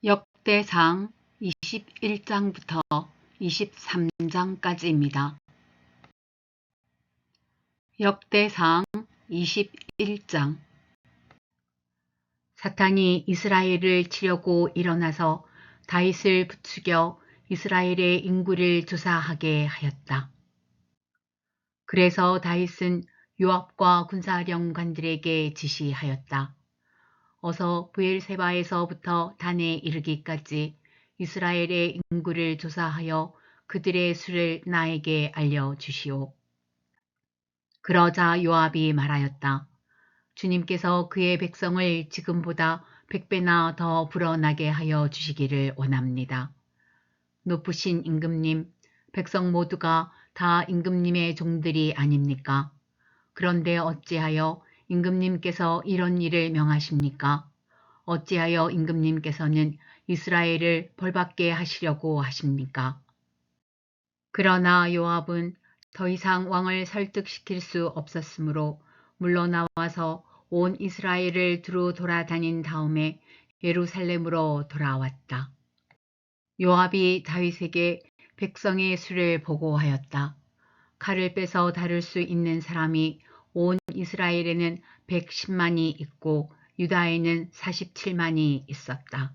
역대상 21장부터 23장까지입니다. 역대상 21장. 사탄이 이스라엘을 치려고 일어나서 다윗을 부추겨 이스라엘의 인구를 조사하게 하였다. 그래서 다윗은 요압과 군사령관들에게 지시하였다. 어서 브엘세바에서부터 단에 이르기까지 이스라엘의 인구를 조사하여 그들의 수를 나에게 알려주시오. 그러자 요압이 말하였다. 주님께서 그의 백성을 지금보다 100배나 더 불어나게 하여 주시기를 원합니다. 높으신 임금님, 백성 모두가 다 임금님의 종들이 아닙니까? 그런데 어찌하여 임금님께서 이런 일을 명하십니까? 어찌하여 임금님께서는 이스라엘을 벌받게 하시려고 하십니까? 그러나 요압은 더 이상 왕을 설득시킬 수 없었으므로 물러나와서 온 이스라엘을 두루 돌아다닌 다음에 예루살렘으로 돌아왔다. 요압이 다윗에게 백성의 수를 보고하였다. 칼을 빼서 다룰 수 있는 사람이 온 이스라엘에는 110만이 있고 유다에는 47만이 있었다.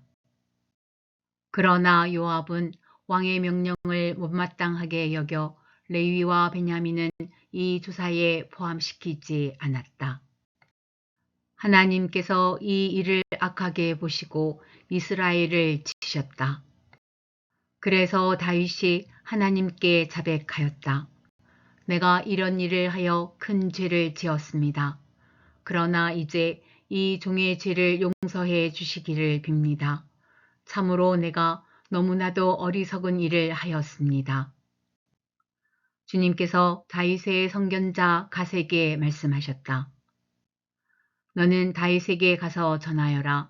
그러나 요압은 왕의 명령을 못마땅하게 여겨 레위와 베냐민은 이 조사에 포함시키지 않았다. 하나님께서 이 일을 악하게 보시고 이스라엘을 치셨다. 그래서 다윗이 하나님께 자백하였다. 내가 이런 일을 하여 큰 죄를 지었습니다. 그러나 이제 이 종의 죄를 용서해 주시기를 빕니다. 참으로 내가 너무나도 어리석은 일을 하였습니다. 주님께서 다윗의 선견자 갓에게 말씀하셨다. 너는 다윗에게 가서 전하여라.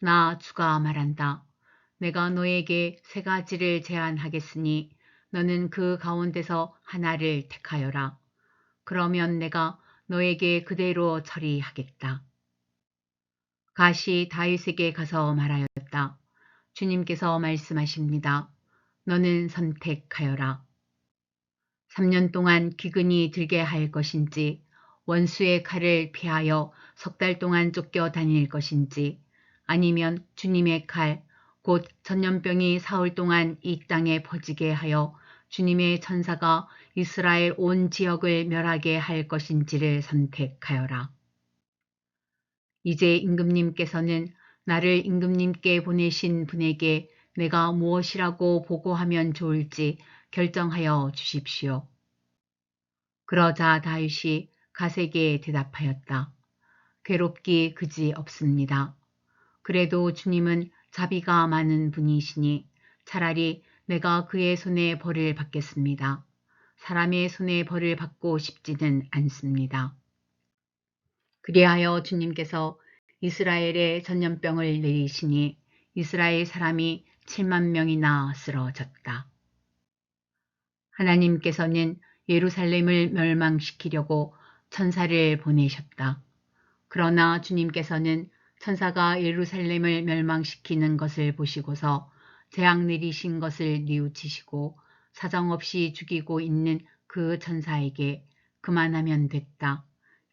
나 주가 말한다. 내가 너에게 3가지를 제안하겠으니 너는 그 가운데서 하나를 택하여라. 그러면 내가 너에게 그대로 처리하겠다. 갓이 다윗에게 가서 말하였다. 주님께서 말씀하십니다. 너는 선택하여라. 3년 동안 기근이 들게 할 것인지 원수의 칼을 피하여 3달 동안 쫓겨 다닐 것인지 아니면 주님의 칼, 곧 전염병이 사흘 동안 이 땅에 퍼지게 하여 주님의 천사가 이스라엘 온 지역을 멸하게 할 것인지를 선택하여라. 이제 임금님께서는 나를 임금님께 보내신 분에게 내가 무엇이라고 보고하면 좋을지 결정하여 주십시오. 그러자 다윗이 갓에게 대답하였다. 괴롭기 그지 없습니다. 그래도 주님은 자비가 많은 분이시니 차라리 내가 그의 손에 벌을 받겠습니다. 사람의 손에 벌을 받고 싶지는 않습니다. 그리하여 주님께서 이스라엘에 전염병을 내리시니 이스라엘 사람이 7만 명이나 쓰러졌다. 하나님께서는 예루살렘을 멸망시키려고 천사를 보내셨다. 그러나 주님께서는 천사가 예루살렘을 멸망시키는 것을 보시고서 재앙 내리신 것을 뉘우치시고 사정없이 죽이고 있는 그 천사에게 그만하면 됐다.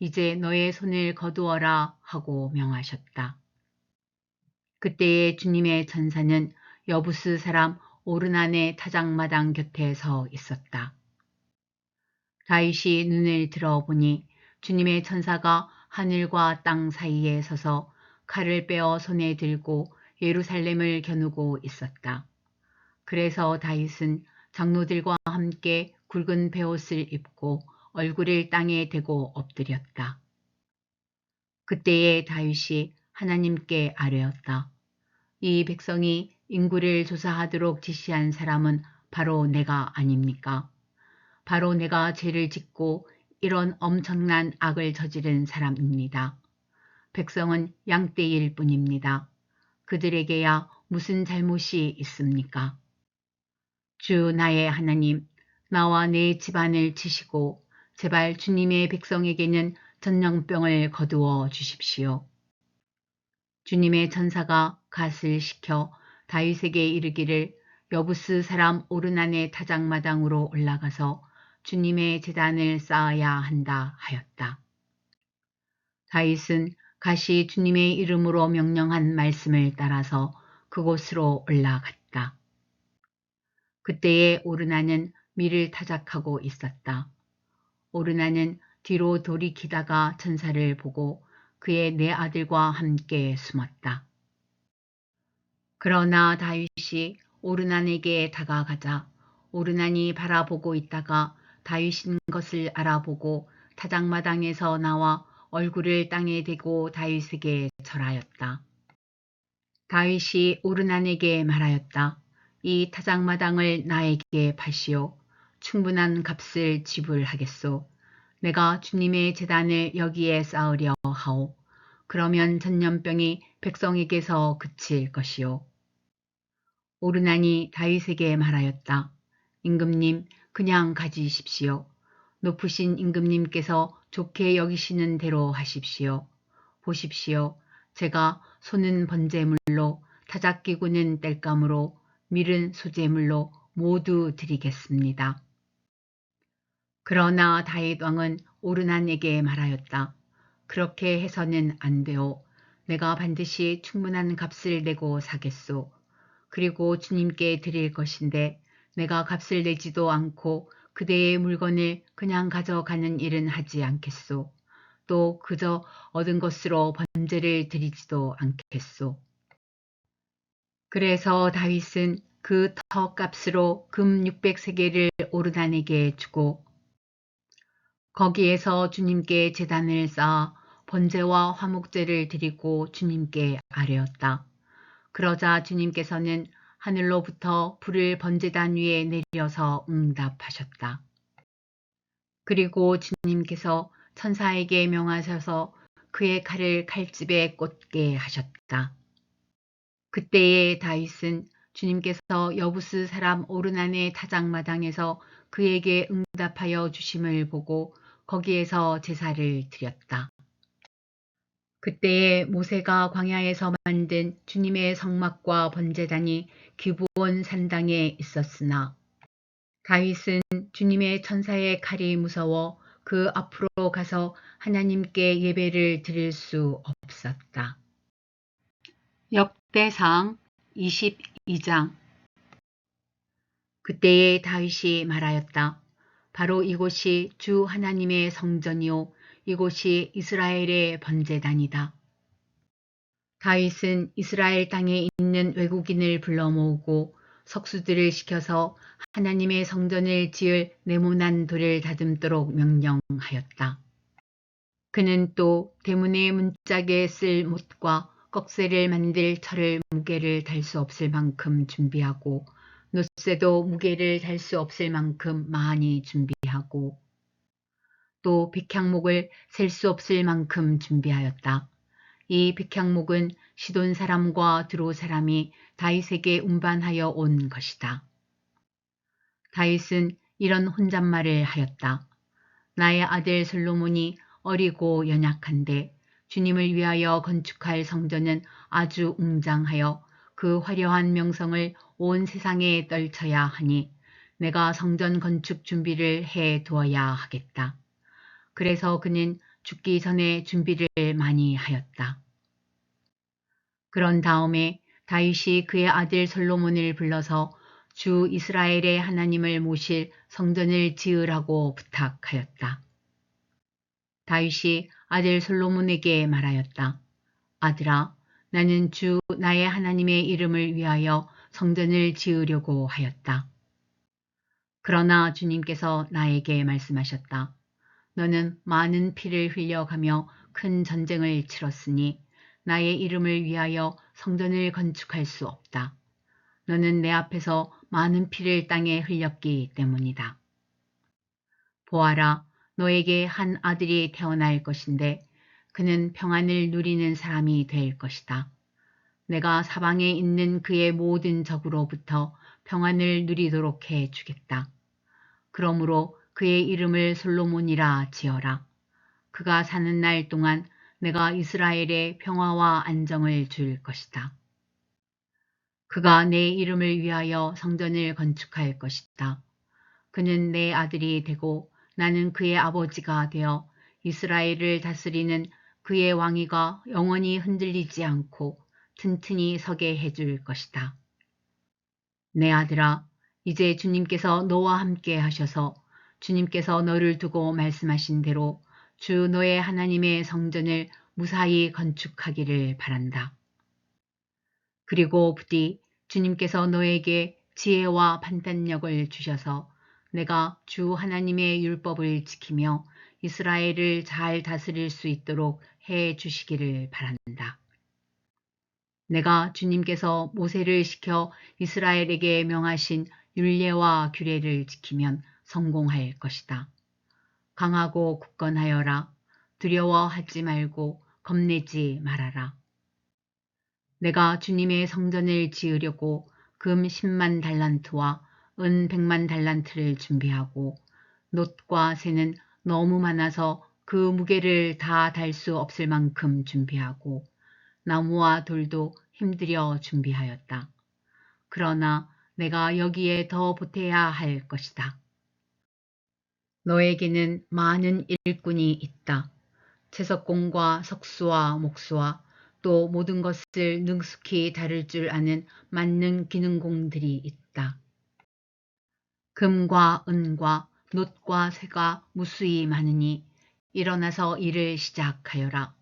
이제 너의 손을 거두어라 하고 명하셨다. 그때에 주님의 천사는 여부스 사람 오르난의 타작마당 곁에 서 있었다. 다윗이 눈을 들어보니 주님의 천사가 하늘과 땅 사이에 서서 칼을 빼어 손에 들고 예루살렘을 겨누고 있었다. 그래서 다윗은 장로들과 함께 굵은 베옷을 입고 얼굴을 땅에 대고 엎드렸다. 그때에 다윗이 하나님께 아뢰었다. 이 백성이 인구를 조사하도록 지시한 사람은 바로 내가 아닙니까? 바로 내가 죄를 짓고 이런 엄청난 악을 저지른 사람입니다. 백성은 양떼일 뿐입니다. 그들에게야 무슨 잘못이 있습니까? 주 나의 하나님, 나와 내 집안을 치시고 제발 주님의 백성에게는 전염병을 거두어 주십시오. 주님의 천사가 갓을 시켜 다윗에게 이르기를 여부스 사람 오르난의 타작마당으로 올라가서 주님의 제단을 쌓아야 한다 하였다. 다윗은 가시 주님의 이름으로 명령한 말씀을 따라서 그곳으로 올라갔다. 그때에 오르나는 밀을 타작하고 있었다. 오르나는 뒤로 돌이키다가 천사를 보고 그의 네 아들과 함께 숨었다. 그러나 다윗이 오르난에게 다가가자 오르난이 바라보고 있다가 다윗인 것을 알아보고 타작마당에서 나와 얼굴을 땅에 대고 다윗에게 절하였다. 다윗이 오르난에게 말하였다. 이 타작마당을 나에게 파시오. 충분한 값을 지불하겠소. 내가 주님의 제단을 여기에 쌓으려 하오. 그러면 전염병이 백성에게서 그칠 것이오. 오르난이 다윗에게 말하였다. 임금님, 그냥 가지십시오. 높으신 임금님께서 좋게 여기시는 대로 하십시오. 보십시오. 제가 소는 번제물로, 타작기구는 땔감으로, 밀은 소제물로 모두 드리겠습니다. 그러나 다윗 왕은 오르난에게 말하였다. 그렇게 해서는 안 되오. 내가 반드시 충분한 값을 내고 사겠소. 그리고 주님께 드릴 것인데 내가 값을 내지도 않고 그대의 물건을 그냥 가져가는 일은 하지 않겠소. 또 그저 얻은 것으로 번제를 드리지도 않겠소. 그래서 다윗은 그 터값으로 금 600세겔을 오르난에게 주고 거기에서 주님께 제단을 쌓아 번제와 화목제를 드리고 주님께 아뢰었다. 그러자 주님께서는 하늘로부터 불을 번제단 위에 내려서 응답하셨다. 그리고 주님께서 천사에게 명하셔서 그의 칼을 칼집에 꽂게 하셨다. 그때에 다윗은 주님께서 여부스 사람 오르난의 타작마당에서 그에게 응답하여 주심을 보고 거기에서 제사를 드렸다. 그때에 모세가 광야에서 만든 주님의 성막과 번제단이 기브온 산당에 있었으나 다윗은 주님의 천사의 칼이 무서워 그 앞으로 가서 하나님께 예배를 드릴 수 없었다. 역대상 22장. 그때에 다윗이 말하였다. 바로 이곳이 주 하나님의 성전이요 이곳이 이스라엘의 번제단이다. 다윗은 이스라엘 땅에 있는 외국인을 불러 모으고 석수들을 시켜서 하나님의 성전을 지을 네모난 돌을 다듬도록 명령하였다. 그는 또 대문의 문짝에 쓸 못과 꺽쇠를 만들 철을 무게를 달 수 없을 만큼 준비하고 놋쇠도 무게를 달 수 없을 만큼 많이 준비하고 또 백향목을 셀 수 없을 만큼 준비하였다. 이 백향목은 시돈 사람과 드로 사람이 다윗에게 운반하여 온 것이다. 다윗은 이런 혼잣말을 하였다. 나의 아들 솔로몬이 어리고 연약한데 주님을 위하여 건축할 성전은 아주 웅장하여 그 화려한 명성을 온 세상에 떨쳐야 하니 내가 성전 건축 준비를 해 두어야 하겠다. 그래서 그는 죽기 전에 준비를 많이 하였다. 그런 다음에 다윗이 그의 아들 솔로몬을 불러서 주 이스라엘의 하나님을 모실 성전을 지으라고 부탁하였다. 다윗이 아들 솔로몬에게 말하였다. 아들아, 나는 주 나의 하나님의 이름을 위하여 성전을 지으려고 하였다. 그러나 주님께서 나에게 말씀하셨다. 너는 많은 피를 흘려가며 큰 전쟁을 치렀으니 나의 이름을 위하여 성전을 건축할 수 없다. 너는 내 앞에서 많은 피를 땅에 흘렸기 때문이다. 보아라, 너에게 한 아들이 태어날 것인데 그는 평안을 누리는 사람이 될 것이다. 내가 사방에 있는 그의 모든 적으로부터 평안을 누리도록 해 주겠다. 그러므로 그의 이름을 솔로몬이라 지어라. 그가 사는 날 동안 내가 이스라엘에 평화와 안정을 줄 것이다. 그가 내 이름을 위하여 성전을 건축할 것이다. 그는 내 아들이 되고 나는 그의 아버지가 되어 이스라엘을 다스리는 그의 왕위가 영원히 흔들리지 않고 튼튼히 서게 해줄 것이다. 내 아들아, 이제 주님께서 너와 함께 하셔서 주님께서 너를 두고 말씀하신 대로 주 너의 하나님의 성전을 무사히 건축하기를 바란다. 그리고 부디 주님께서 너에게 지혜와 판단력을 주셔서 내가 주 하나님의 율법을 지키며 이스라엘을 잘 다스릴 수 있도록 해 주시기를 바란다. 내가 주님께서 모세를 시켜 이스라엘에게 명하신 율례와 규례를 지키면 성공할 것이다. 강하고 굳건하여라. 두려워하지 말고 겁내지 말아라. 내가 주님의 성전을 지으려고 금 10만 달란트와 은 100만 달란트를 준비하고 놋과 쇠는 너무 많아서 그 무게를 다 달 수 없을 만큼 준비하고 나무와 돌도 힘들여 준비하였다. 그러나 내가 여기에 더 보태야 할 것이다. 너에게는 많은 일꾼이 있다. 채석공과 석수와 목수와 또 모든 것을 능숙히 다룰 줄 아는 만능 기능공들이 있다. 금과 은과 놋과 쇠가 무수히 많으니 일어나서 일을 시작하여라.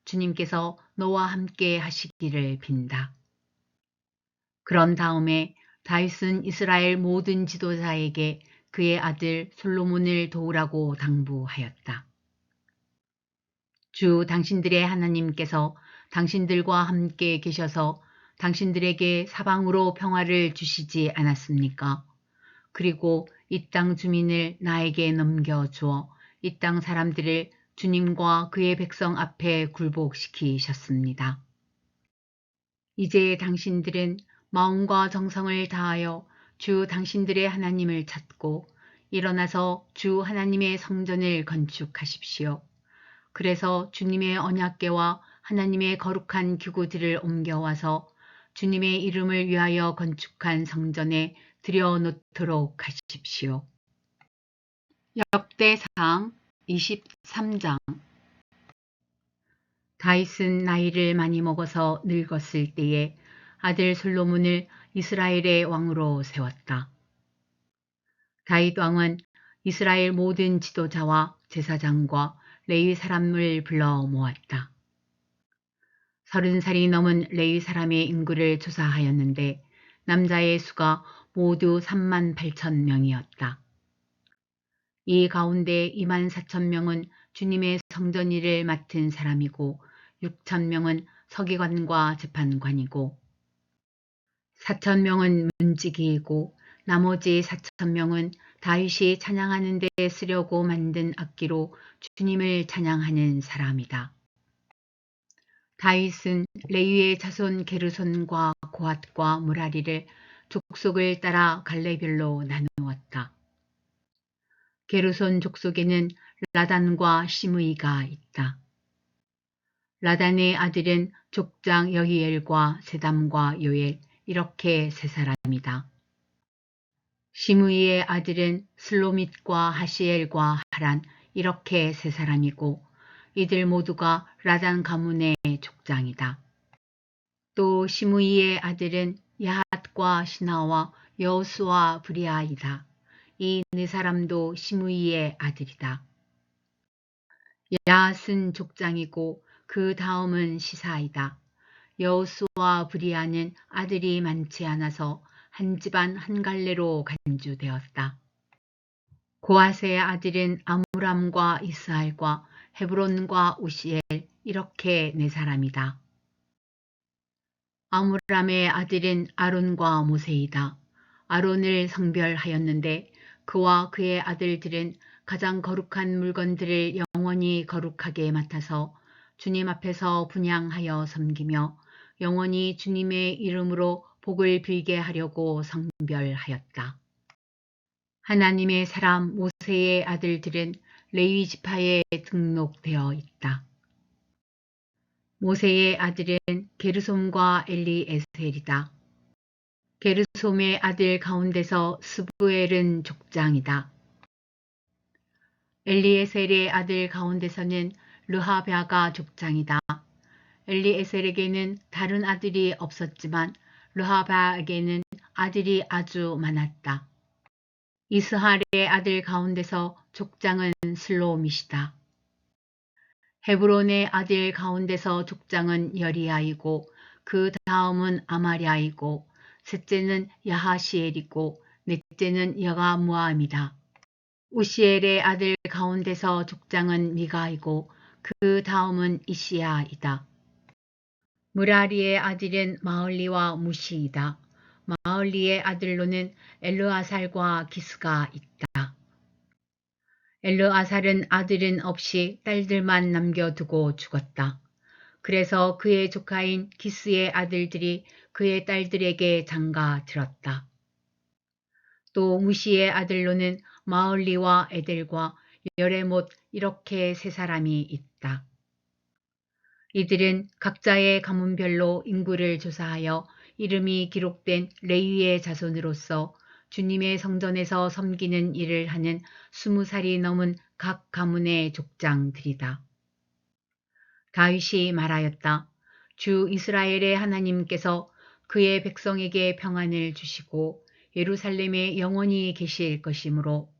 주님께서 너와 함께 하시기를 빈다. 그런 다음에 다윗은 이스라엘 모든 지도자에게 그의 아들 솔로몬을 도우라고 당부하였다. 주 당신들의 하나님께서 당신들과 함께 계셔서 당신들에게 사방으로 평화를 주시지 않았습니까? 그리고 이 땅 주민을 나에게 넘겨주어 이 땅 사람들을 주님과 그의 백성 앞에 굴복시키셨습니다. 이제 당신들은 마음과 정성을 다하여 주 당신들의 하나님을 찾고 일어나서 주 하나님의 성전을 건축하십시오. 그래서 주님의 언약궤와 하나님의 거룩한 기구들을 옮겨와서 주님의 이름을 위하여 건축한 성전에 들여놓도록 하십시오. 역대상 23장. 다윗은 나이를 많이 먹어서 늙었을 때에 아들 솔로몬을 이스라엘의 왕으로 세웠다. 다윗 왕은 이스라엘 모든 지도자와 제사장과 레위 사람을 불러 모았다. 30살이 넘은 레위 사람의 인구를 조사하였는데 남자의 수가 모두 3만 8천 명이었다. 이 가운데 2만 4천 명은 주님의 성전 일을 맡은 사람이고 6천 명은 서기관과 재판관이고 4천 명은 문지기이고 나머지 4천 명은 다윗이 찬양하는 데 쓰려고 만든 악기로 주님을 찬양하는 사람이다. 다윗은 레위의 자손 게르손과 고핫과 무라리를 족속을 따라 갈래별로 나누었다. 게르손 족속에는 라단과 시므이가 있다. 라단의 아들은 족장 여히엘과 세담과 요엘 이렇게 세 사람이다. 시므이의 아들은 슬로밋과 하시엘과 하란 이렇게 세 사람이고 이들 모두가 라단 가문의 족장이다. 또 시므이의 아들은 야핫과 시나와 여호수와 브리아이다. 이 네 사람도 시므이의 아들이다. 야핫은 족장이고 그 다음은 시사이다. 여호수와 브리아는 아들이 많지 않아서 한 집안 한 갈래로 간주되었다. 고핫의 아들은 아므람과 이스할과 헤브론과 우시엘 이렇게 네 사람이다. 아므람의 아들은 아론과 모세이다. 아론을 성별하였는데 그와 그의 아들들은 가장 거룩한 물건들을 영원히 거룩하게 맡아서 주님 앞에서 분향하여 섬기며 영원히 주님의 이름으로 복을 빌게 하려고 성별하였다. 하나님의 사람 모세의 아들들은 레위 지파에 등록되어 있다. 모세의 아들은 게르솜과 엘리에셀이다. 게르솜의 아들 가운데서 스부엘은 족장이다. 엘리에셀의 아들 가운데서는 르하랴가 족장이다. 엘리에셀에게는 다른 아들이 없었지만 르하랴에게는 아들이 아주 많았다. 이스할의 아들 가운데서 족장은 슬로밋이다. 헤브론의 아들 가운데서 족장은 여리야이고 그 다음은 아마랴이고 셋째는 야하시엘이고 넷째는 여가무암이다. 우시엘의 아들 가운데서 족장은 미가이고 그 다음은 이시야이다. 무라리의 아들은 마흘리와 무시이다. 마흘리의 아들로는 엘르아살과 기스가 있다. 엘르아살은 아들은 없이 딸들만 남겨두고 죽었다. 그래서 그의 조카인 기스의 아들들이 그의 딸들에게 장가 들었다. 또 무시의 아들로는 마흘리와 에델과 여레못 이렇게 세 사람이 있다. 이들은 각자의 가문별로 인구를 조사하여 이름이 기록된 레위의 자손으로서 주님의 성전에서 섬기는 일을 하는 20살이 넘은 각 가문의 족장들이다. 다윗이 말하였다. 주 이스라엘의 하나님께서 그의 백성에게 평안을 주시고 예루살렘에 영원히 계실 것이므로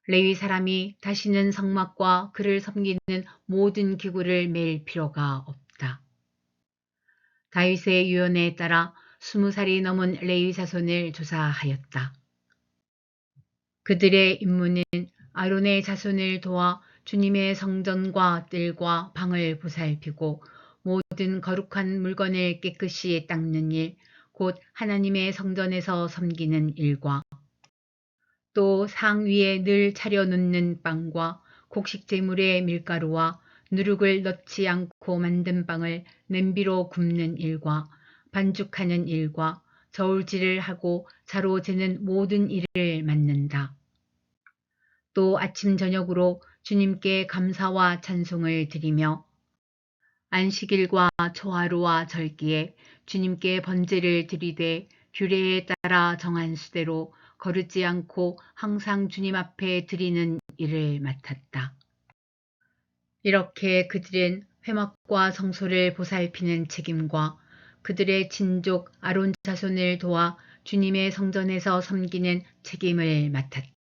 레위 사람이 다시는 성막과 그를 섬기는 모든 기구를 맬 필요가 없다. 다윗의 유언에 따라 20살이 넘은 레위 자손을 조사하였다. 그들의 임무는 아론의 자손을 도와 주님의 성전과 뜰과 방을 보살피고 모든 거룩한 물건을 깨끗이 닦는 일, 곧 하나님의 성전에서 섬기는 일과 또 상 위에 늘 차려놓는 빵과 곡식 제물의 밀가루와 누룩을 넣지 않고 만든 빵을 냄비로 굽는 일과 반죽하는 일과 저울질을 하고 자로 재는 모든 일을 맡는다. 또 아침 저녁으로 주님께 감사와 찬송을 드리며 안식일과 초하루와 절기에 주님께 번제를 드리되 규례에 따라 정한 수대로 거르지 않고 항상 주님 앞에 드리는 일을 맡았다. 이렇게 그들은 회막과 성소를 보살피는 책임과 그들의 친족 아론 자손을 도와 주님의 성전에서 섬기는 책임을 맡았다.